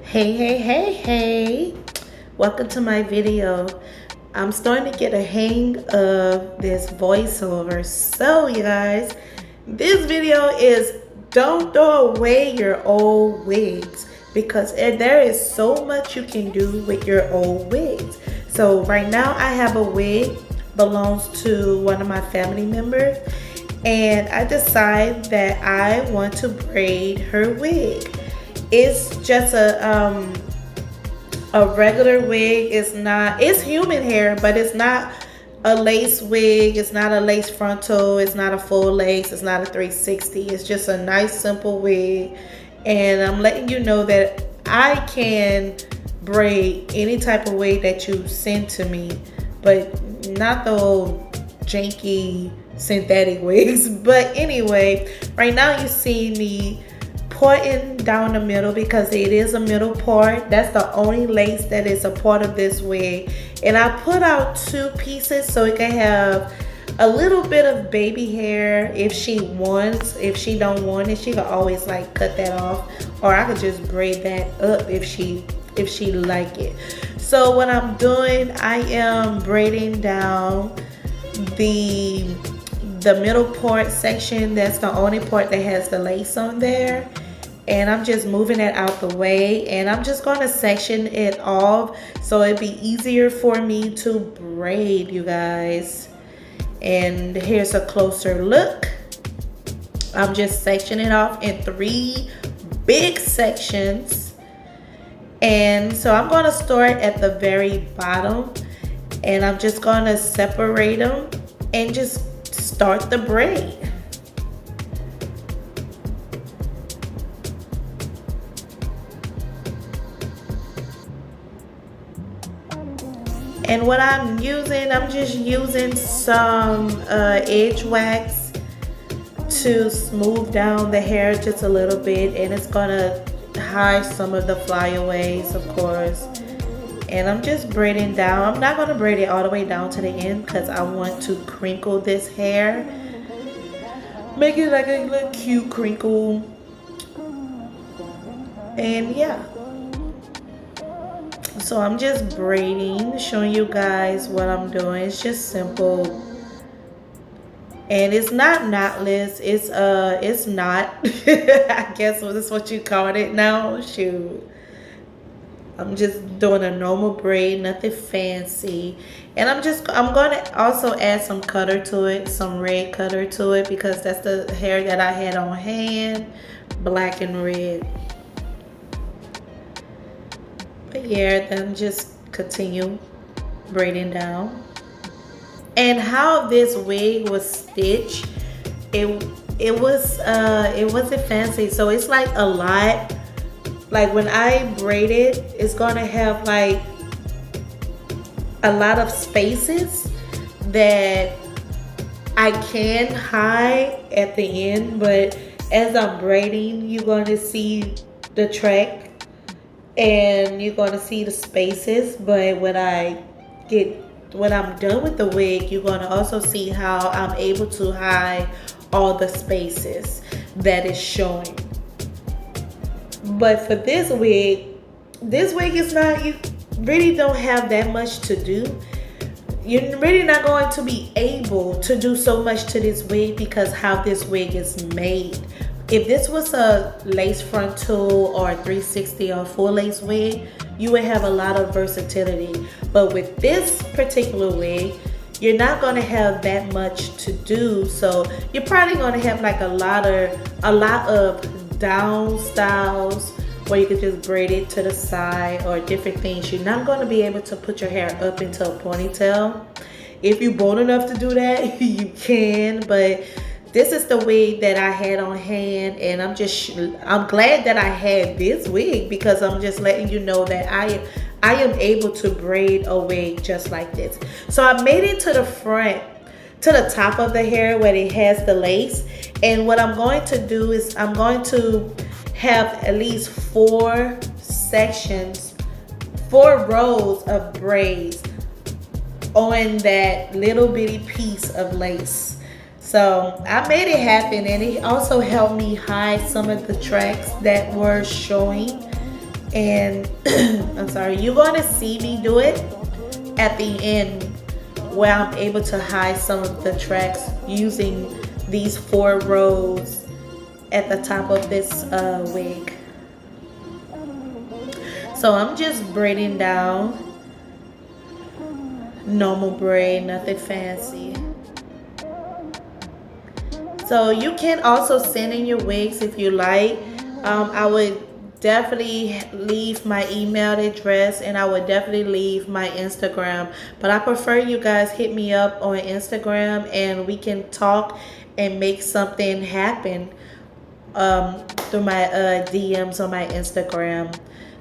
Hey. Welcome to my video. I'm starting to get a hang of this voiceover. So you guys, this video is don't throw away your old wigs because there is so much you can do with your old wigs. So right now I have a wig belongs to one of my family members, and I decide that I want to braid her wig. It's just a regular wig. It's human hair, but it's not a lace wig. It's not a lace frontal. It's not a full lace. It's not a 360. It's just a nice simple wig. And I'm letting you know that I can braid any type of wig that you send to me, but not the old janky synthetic wigs. But anyway, right now you see me parting down the middle because it is a middle part. That's the only lace that is a part of this wig. And I put out two pieces so it can have a little bit of baby hair if she wants. If she don't want it, she can always like cut that off, or I could just braid that up if she like it. So what I'm doing, I am braiding down the middle part section. That's the only part that has the lace on there, and I'm just moving it out the way, and I'm just going to section it off so it'd be easier for me to braid, you guys. And here's a closer look. I'm just sectioning it off in 3 big sections, and so I'm going to start at the very bottom, and I'm just going to separate them and just start the braid. And what I'm just using some edge wax to smooth down the hair just a little bit, and it's gonna hide some of the flyaways, of course. And I'm just braiding down. I'm not gonna braid it all the way down to the end because I want to crinkle this hair, make it like a little cute crinkle. And yeah, so I'm just braiding, showing you guys what I'm doing. It's just simple, and it's not knotless. It's not. I guess this is what you call it now. Shoot, I'm just doing a normal braid, nothing fancy. And I'm going to also add some cutter to it, some red cutter to it, because that's the hair that I had on hand, black and red. But yeah, then just continue braiding down. And how this wig was stitched, it wasn't fancy, so it's like a lot. Like when I braid it, it's gonna have like a lot of spaces that I can hide at the end, but as I'm braiding, you're gonna see the track and you're gonna see the spaces. But when I'm done with the wig, you're gonna also see how I'm able to hide all the spaces that is showing. But for this wig is not, you really don't have that much to do. You're really not going to be able to do so much to this wig because how this wig is made. If this was a lace frontal or a 360 or full lace wig, you would have a lot of versatility. But with this particular wig, you're not going to have that much to do. So you're probably going to have like a lot of down styles where you could just braid it to the side or different things. You're not going to be able to put your hair up into a ponytail. If you're bold enough to do that, you can, but this is the wig that I had on hand, and I'm glad that I had this wig because I'm just letting you know that I am able to braid a wig just like this. So I made it to the front, to the top of the hair where it has the lace. And what I'm going to do is I'm going to have at least 4 sections, 4 rows of braids on that little bitty piece of lace. So I made it happen, and it also helped me hide some of the tracks that were showing And I'm sorry, you're going to see me do it at the end where I'm able to hide some of the tracks using these 4 rows at the top of this wig. So I'm just braiding down, normal braid, nothing fancy. So you can also send in your wigs if you like. I would definitely leave my email address, and I would definitely leave my Instagram, but I prefer you guys hit me up on Instagram and we can talk and make something happen through my DMs on my Instagram,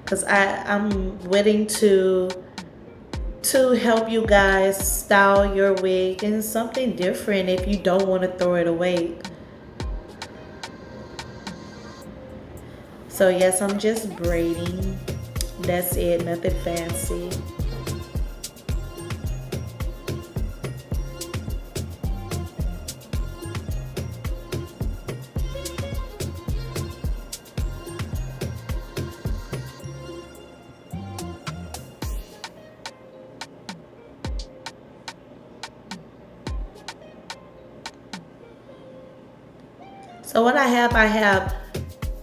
because I'm willing to help you guys style your wig in something different if you don't want to throw it away. So yes, I'm just braiding. That's it, nothing fancy. So what I have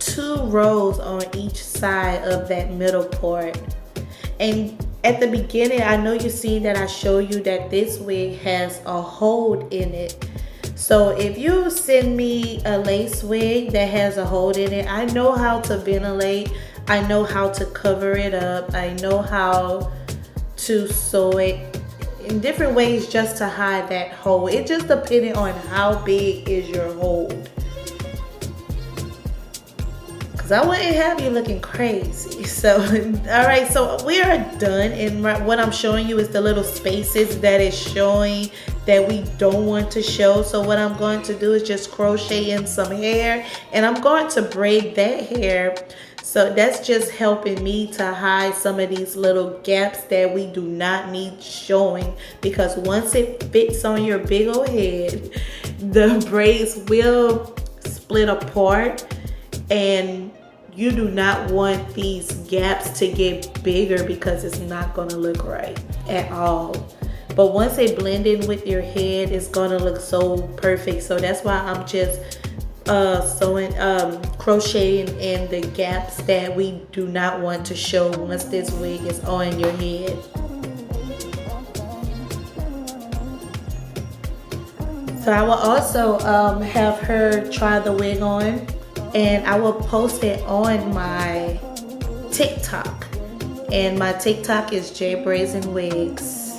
2 rows on each side of that middle part. And at the beginning, I know you see that I show you that this wig has a hold in it. So if you send me a lace wig that has a hold in it, I know how to ventilate, I know how to cover it up, I know how to sew it in different ways just to hide that hole. It just depending on how big is your hold. I wouldn't have you looking crazy. So all right, so we are done, and what I'm showing you is the little spaces that is showing that we don't want to show. So what I'm going to do is just crochet in some hair, and I'm going to braid that hair. So that's just helping me to hide some of these little gaps that we do not need showing, because once it fits on your big old head, the braids will split apart, and you do not want these gaps to get bigger because it's not going to look right at all. But once they blend in with your head, it's going to look so perfect. So that's why I'm just crocheting in the gaps that we do not want to show once this wig is on your head. So I will also have her try the wig on, and I will post it on my TikTok. And my TikTok is J Braids and Wigs.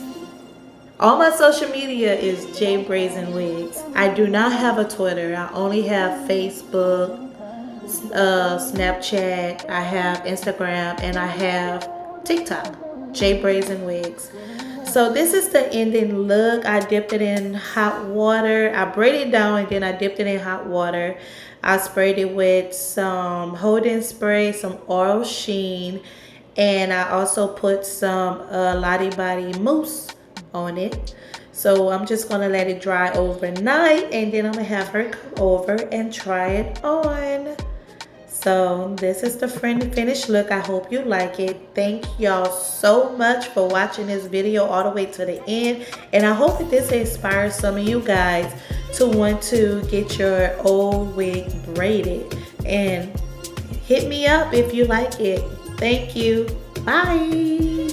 All my social media is J Braids and Wigs. I do not have a Twitter. I only have Facebook, Snapchat, I have Instagram, and I have TikTok, J Braids and Wigs. So this is the ending look. I dipped it in hot water. I braided it down and then I dipped it in hot water. I sprayed it with some holding spray, some oil sheen, and I also put some Lottie Body mousse on it. So I'm just gonna let it dry overnight, and then I'm gonna have her come over and try it on. So this is the finished look. I hope you like it. Thank y'all so much for watching this video all the way to the end, and I hope that this inspires some of you guys to want to get your old wig braided. And hit me up if you like it. Thank you. Bye.